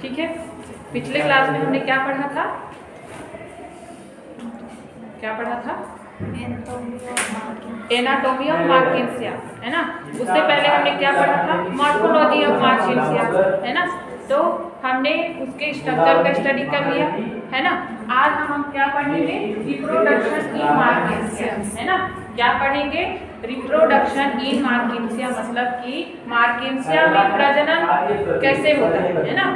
ठीक है, पिछले क्लास में हमने क्या पढ़ा था? एनाटॉमी ऑफ मार्किंसिया, है ना। उससे पहले हमने क्या पढ़ा था? मॉर्फोलॉजी ऑफ मार्किंसिया, है ना। तो हमने उसके स्ट्रक्चर का स्टडी कर लिया, है ना। आज हम क्या पढ़ेंगे? रिप्रोडक्शन इन मार्किंसिया, है ना। क्या पढ़ेंगे? रिप्रोडक्शन इन मार्किंसिया, मतलब कि मार्किंसिया में प्रजनन कैसे होता है ना।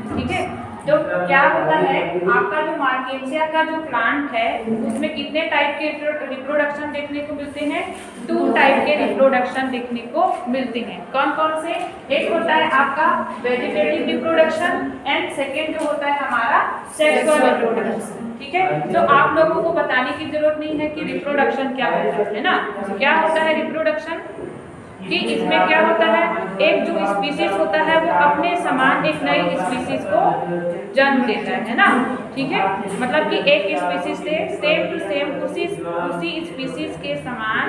ठीक है, तो क्या होता है आपका जो मार्किंसिया का जो प्लांट है उसमें कितने टाइप के रिप्रोडक्शन देखने को मिलते हैं? 2 टाइप के रिप्रोडक्शन देखने को मिलते हैं। कौन कौन से? एक होता है आपका वेजिटेटिव रिप्रोडक्शन एंड सेकेंड जो होता है हमारा सेक्सुअल रिप्रोडक्शन। ठीक है, तो आप लोगों को बताने की जरूरत नहीं है कि रिप्रोडक्शन क्या होता है ना। क्या होता है रिप्रोडक्शन? कि इसमें क्या होता है, एक जो स्पीसीज होता है वो अपने समान एक नई स्पीसीज को जन्म देता है ना। ठीक है, मतलब कि एक स्पीसीज से सेम टू सेम उसी स्पीसीज के समान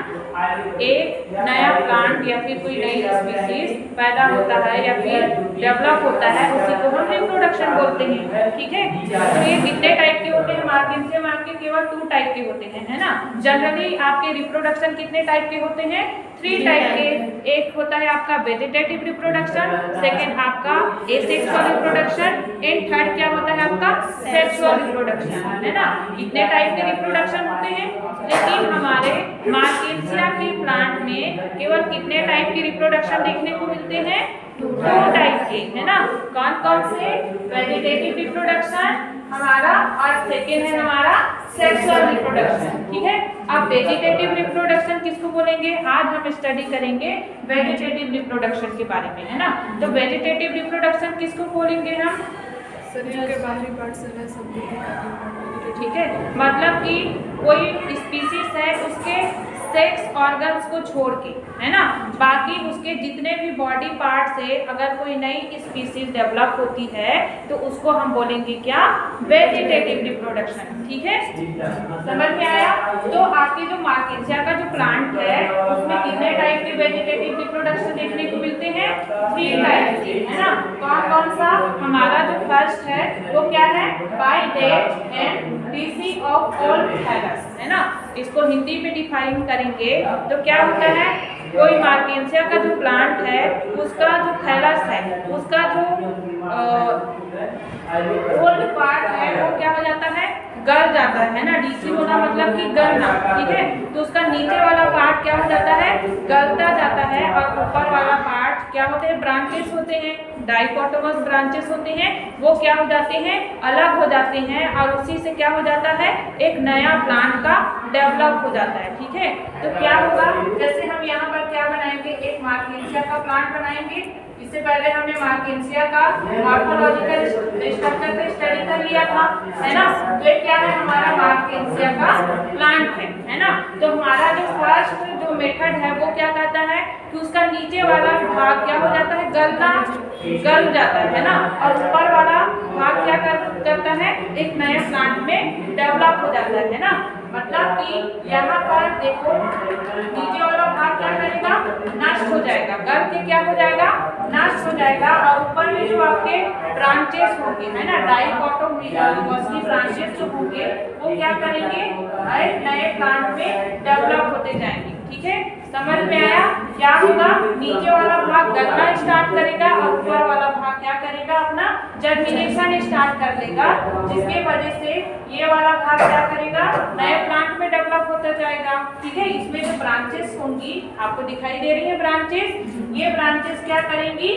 एक नया प्लांट या फिर कोई नई स्पीसीज पैदा होता है या फिर डेवलप होता है, उसी को हम रिप्रोडक्शन बोलते हैं। ठीक है, तो ये कितने टाइप के होते हैं? मार्किंसिया में आपके केवल 2 टाइप के होते हैं, है ना। जनरली आपके रिप्रोडक्शन कितने टाइप के होते हैं? 3 टाइप के। एक होता है आपका वेजिटेटिव रिप्रोडक्शन, सेकेंड आपका एसेक्सुअल रिप्रोडक्शन एंड थर्ड क्या होता है आपका सेक्सुअल रिप्रोडक्शन, है ना। इतने टाइप के रिप्रोडक्शन होते हैं, लेकिन हमारे मार्किंसिया के प्लांट में केवल कितने टाइप के रिप्रोडक्शन देखने को मिलते हैं? 2 टाइप के, है ना। कौन कौन से? वेजिटेटिव रिप्रोडक्शन हमारा और सेकेंड है हमारा सेक्सुअल रिप्रोडक्शन। ठीक है, अब वेजिटेटिव रिप्रोडक्शन किसको बोलेंगे? आज हम स्टडी करेंगे वेजिटेटिव रिप्रोडक्शन के बारे में, है ना। तो वेजिटेटिव रिप्रोडक्शन किसको बोलेंगे हम? शरीर के बाहरी पार्ट से ले सब। ठीक है, मतलब कि कोई स्पीसीज है उसके सेक्स ऑर्गन्स को छोड़ के, है ना, बाकी उसके जितने भी बॉडी पार्ट से अगर कोई नई स्पीसीज डेवलप होती है तो उसको हम बोलेंगे क्या? Vegetative reproduction. ठीक है, समझ में आया? तो आपकी जो मार्किंसिया का जो प्लांट है उसमें कितने टाइप के वेजिटेटिव रिप्रोडक्शन देखने को मिलते हैं? 3 टाइप के, है ना। कौन कौन सा? हमारा जो फर्स्ट है वो क्या है? बाइडेट and DC of all thallus, है ना। इसको हिंदी में डिफाइन करेंगे तो क्या होता है? कोई मार्किंसिया का जो प्लांट है उसका जो थैलस है, उसका जो ओल्ड पार्ट है वो क्या हो जाता है? गल जाता है ना। डीसी होना मतलब कि गलना। ठीक है, तो उसका नीचे वाला पार्ट क्या हो जाता है? गलता जाता है और ऊपर वाला पार्ट क्या होते हैं? ब्रांचेस होते हैं, डाइकोटोमस ब्रांचेस होते हैं, वो क्या हो जाते हैं? अलग हो जाते हैं और उसी से क्या हो जाता है? एक नया प्लांट का डेवलप हो जाता है। ठीक है, तो क्या होगा? जैसे हम यहाँ पर क्या बनाएंगे? एक मार्किंसिया का प्लांट बनाएंगे। इससे पहले हमने मार्किंसिया का मॉर्फोलॉजिकल स्ट्रक्चर का स्टडी कर लिया था, है ना। तो ये क्या है? हमारा मार्किंसिया का प्लांट है ना। तो हमारा जो फर्स्ट जो मेथड है वो क्या कहता है कि उसका नीचे वाला भाग क्या हो जाता है? गल जाता है ना, और ऊपर वाला भाग क्या करता है? एक नए प्लांट में डेवलप हो जाता है ना। मतलब कि यहाँ पर देखो नीचे वाला भाग क्या करेगा? नष्ट हो जाएगा, गल के क्या हो जाएगा? नष्ट हो जाएगा, और ऊपर में जो आपके ब्रांचेस होंगे, है ना, डाइकोटोमस ब्रांचेस जो होंगे वो क्या करेंगे? एक नए प्लांट में डेवलप होते जाएंगे। ठीक है, समझ में आया? क्या होगा? नीचे वाला भाग गलना स्टार्ट करेगा और ऊपर वाला भाग क्या करेगा? अपना जर्मिनेशन स्टार्ट कर देगा, जिसके वजह से ये वाला भाग क्या करेगा? नए प्लांट में डेवलप होता जाएगा। ठीक है, इसमें जो ब्रांचेस होंगी आपको दिखाई दे रही है ब्रांचेस, ये ब्रांचेस क्या करेंगी?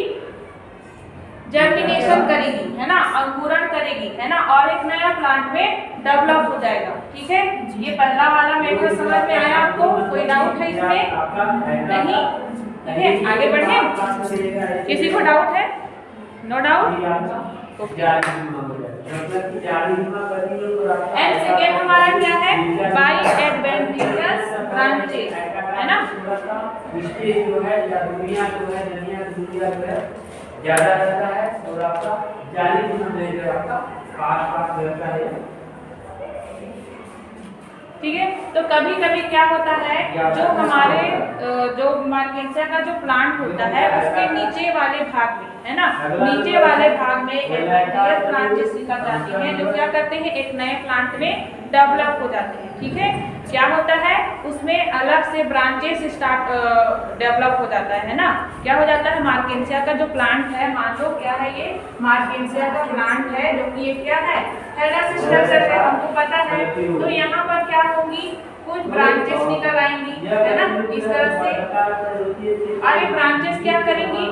जर्मिनेशन करेगी, है ना, अंकुरण करेगी, है ना, और एक नया प्लांट में डेवलप हो जाएगा। ठीक है, ये पहला वाला मेथड समझ में आया आपको? कोई डाउट है इसमें? नहीं? ठीक है, आगे बढ़े। किसी को डाउट है? No doubt? एंड सेकेंड हमारा क्या है? बाई एडवेंटिशियस ब्रांचेस, है ना। ज्यादा रहता है और आपका जाली आपका पास रहता है। ठीक है। तो कभी कभी क्या होता है, जो हमारे जो मार्केंसिया का जो प्लांट होता है उसके नीचे वाले भाग में, है ना, नीचे वाले भाग में एक नए ब्रांचेस निकल जाती हैं, जो क्या करते हैं, एक नए प्लांट में डेवलप हो जाते हैं। ठीक है, क्या होता है, उसमें अलग से ब्रांचेस स्टार्ट डेवलप हो जाता है ना। क्या हो जाता है, मार्केंसिया का जो प्लांट है, मान लो क्या है, ये मार्केंसिया का प्लांट है, जो कि ये क्या है, हेलस स्ट्रक्चर है, हमको पता है। तो यहाँ पर क्या होगी, कुछ ब्रांचेस निकल आएंगी, है ना, इस तरह से। और ये ब्रांचेस क्या करेंगी,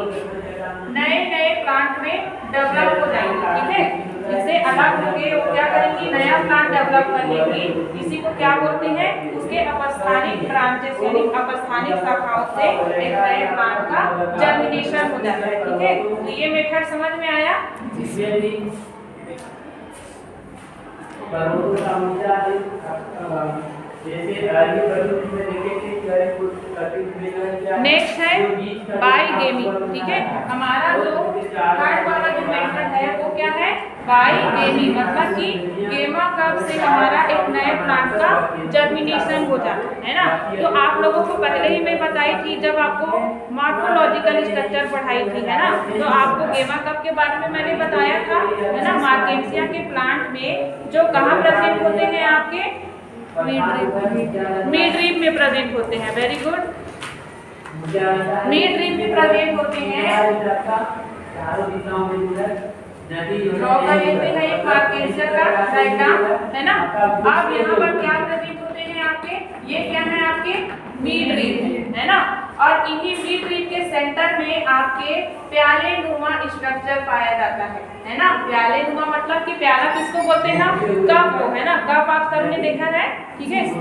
नए नए प्लांट में डेवलप हो जाएंगे। ठीक है, इससे अलग होके वो क्या करेंगी, नया प्लांट डेवलप कर लेंगी। इसी को क्या बोलते हैं, उसके अपस्थानिक ब्रांचेस यानी अपस्थानिक शाखाओं से एक नए प्लांट का जर्मिनेशन हो जाता है। ठीक है, तो ये मेथड समझ में आया। नेक्स्ट है बाईगेमी। ठीक है, हमारा जो थर्ड वाला जो मेथड है वो क्या है, बाईगेमी, मतलब कि गेमा कब से हमारा एक नए प्लांट का जर्मिनेशन हो जाता है ना। तो आप लोगों को पहले ही मैं बताई थी, जब आपको मॉर्फोलॉजिकल स्ट्रक्चर पढ़ाई थी, है ना, तो आपको गेमा कब के बारे में मैंने बताया था, है ना। मार्केंसिया के प्लांट में जो कहाँ प्रेजेंट होते हैं, आपके मिड रीप में प्रेजेंट होते हैं। वेरी गुड, मिड रीप में प्रेजेंट होते हैं। ड्रॉ कर लेते हैं एक मार्केंसिया का डायग्राम, है ना। अब यहाँ पर क्या प्रेजेंट होते हैं आपके, ये क्या है, आपके मिड रीप, है ना। और इन्हीं मिड रीप के सेंटर में आपके प्याले नुमा स्ट्रक्चर पाया जाता है ना। प्याले नुमा मतलब कि प्याला किसको बोलते हैं, कप को, है ना। कप आप सबने देखा है, ठीक है। तो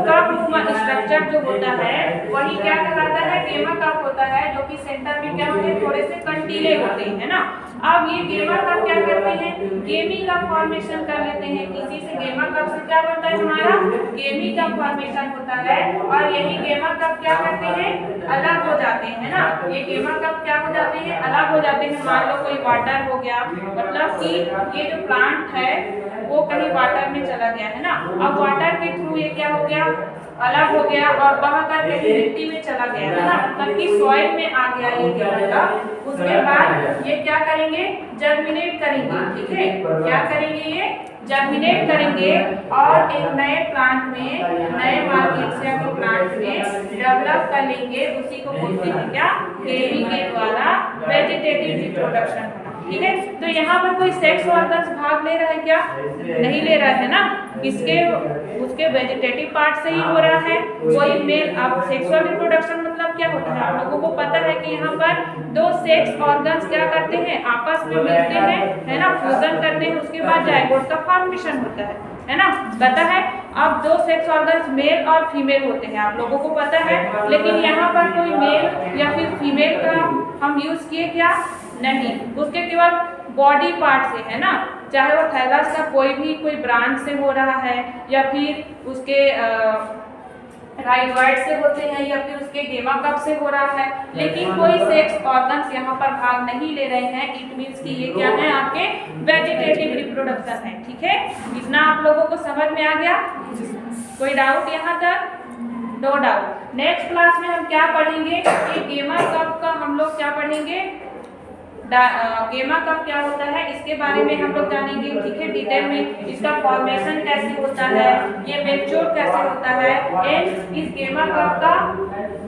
कप नुमा स्ट्रक्चर जो होता है वही क्या कहलाता है, गेमा कप होता है, जो कि सेंटर में क्या होते हैं, थोड़े से कंटीले होते हैं, है ना। अब ये गेमा कप क्या करते हैं, गेमी कप फॉर्मेशन कर लेते हैं। इसी से गेमा कप से क्या बनता है, हमारा गेमी कप फॉर्मेशन होता है। और यही गेमा कप क्या करते हैं, अलग हो जाते हैं, है ना। ये गेमा कप क्या हो जाते हैं, अलग हो जाते हैं। मान लो कोई वाटर हो गया, मतलब कि ये जो प्लांट है वो कहीं वाटर में चला गया, है ना। अब वाटर के थ्रू ये क्या हो गया, अलग हो गया और बह कर कहीं मिट्टी में चला गया, है ना, मतलब कि सॉइल में आ गया ये गेमा कप। उसके बाद ये क्या करेंगे, जर्मिनेट करेंगे। ठीक है, क्या करेंगे, ये जर्मिनेट करेंगे और एक नए प्लांट में, नए मार्केंसिया के प्लांट में डेवलप कर लेंगे। उसी को बोलते हैं क्या, गेमी के द्वारा वेजिटेटिव रिप्रोडक्शन होना। ठीक है, तो यहाँ पर कोई सेक्स ऑर्गन्स भाग ले रहा है क्या, नहीं ले रहा है ना। किसके, उसके वेजिटेटिव पार्ट से ही हो रहा है। कोई मेल, अब सेक्सुअल रिप्रोडक्शन मतलब क्या होता है, आप लोगों को पता है कि यहाँ पर दो सेक्स ऑर्गन्स क्या करते हैं, आपस में मिलते हैं, है ना, फ्यूजन करते हैं, उसके बाद जाइगोट का फॉर्मेशन होता है ना, पता है। अब दो सेक्स ऑर्गन्स मेल और फीमेल होते हैं, आप लोगों को पता है। लेकिन यहाँ पर कोई मेल या फिर फीमेल का हम यूज किए क्या, नहीं, उसके केवल बॉडी पार्ट से, है ना। चाहे वो थैलस का कोई ब्रांच से हो रहा है, या फिर उसके राइनोइड से होते हैं, या फिर उसके गेमा कप से हो रहा है, लेकिन कोई सेक्स ऑर्गन्स यहाँ पर भाग नहीं ले रहे हैं। इट मीन्स कि ये क्या है, आपके वेजिटेटिव रिप्रोडक्शन है। ठीक है, इतना आप लोगों को समझ में आ गया, कोई डाउट यहाँ तक, नो डाउट। नेक्स्ट क्लास में हम क्या पढ़ेंगे, कि गेमा कप का हम लोग क्या पढ़ेंगे, गेमा कप क्या होता है इसके बारे में हम लोग जानेंगे। ठीक है, डिटेल में इसका फॉर्मेशन कैसे होता है, ये मैच्योर कैसे होता है, एंड इस गेमा कप का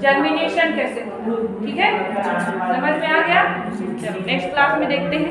जर्मिनेशन कैसे होता है। ठीक है, समझ में आ गया। चलो नेक्स्ट क्लास में देखते हैं।